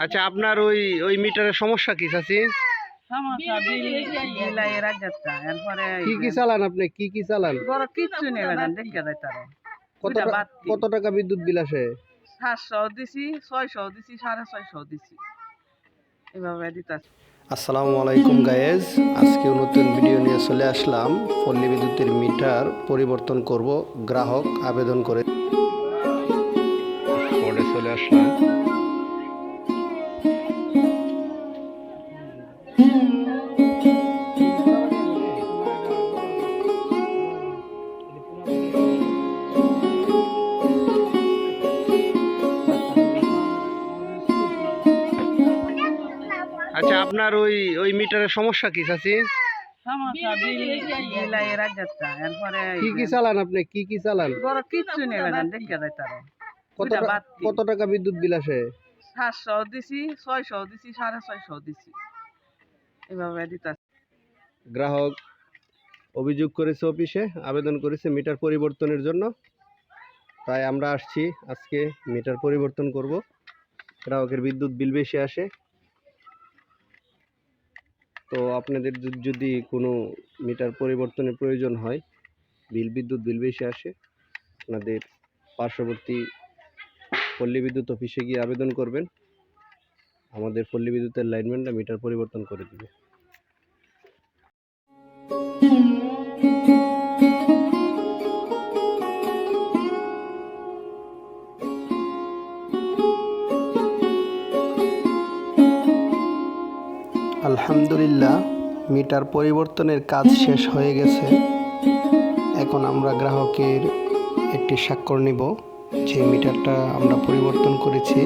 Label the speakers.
Speaker 1: আচ্ছা, আপনার ওই ওই মিটারের সমস্যা কি চাচি?
Speaker 2: সমস্যা বিলাই রাজ্যটা এরপরে
Speaker 1: কি কি চালান আপনি? কি কি চালান?
Speaker 2: বড় কিচ্ছু নেই ম্যাডাম দেখে যায় তারা
Speaker 1: কত টাকা বিদ্যুৎ বিল আসে?
Speaker 2: 700 দিছি 600 দিছি 650 দিছি এভাবে দিতাছি।
Speaker 1: আসসালামু আলাইকুম গায়েজ, আজকেও নতুন ভিডিও নিয়ে চলে আসলাম। পল্লী বিদ্যুতের মিটার পরিবর্তন করব, গ্রাহক আবেদন করে চলে আসলাম। আচ্ছা, আপনার ওই ওই মিটারের সমস্যা কি চাচি?
Speaker 2: সমস্যা বিলাই রাজ্যটা এরপরে
Speaker 1: কি কি চালান আপনি? কি কি চালান?
Speaker 2: বড় কিচ্ছু নেই ম্যাডাম দেখে যায় তারা
Speaker 1: কত টাকা বিদ্যুৎ বিল আসে?
Speaker 2: 700 দিছি 600 দিছি 650 দিছি এভাবে দিতাছি।
Speaker 1: গ্রাহক অভিযোগ করেছে, অফিসে আবেদন করেছে মিটার পরিবর্তনের জন্য। তাই আমরা আসছি, আজকে মিটার পরিবর্তন করব। গ্রাহকের বিদ্যুৎ বিল বেশি আসে। তো আপনাদের যদি কোনো মিটার পরিবর্তনের প্রয়োজন হয়, বিদ্যুৎ বিল বেশি আসে, আপনাদের পার্শ্ববর্তী পল্লী বিদ্যুৎ অফিসে গিয়ে আবেদন করবেন। আমাদের পল্লী বিদ্যুতের লাইনম্যানরা মিটার পরিবর্তন করে দিবে। আলহামদুলিল্লাহ, মিটার পরিবর্তনের কাজ শেষ হয়ে গেছে। এখন আমরা গ্রাহকের একটি স্বাক্ষর নিব যে মিটারটা আমরা পরিবর্তন করেছি।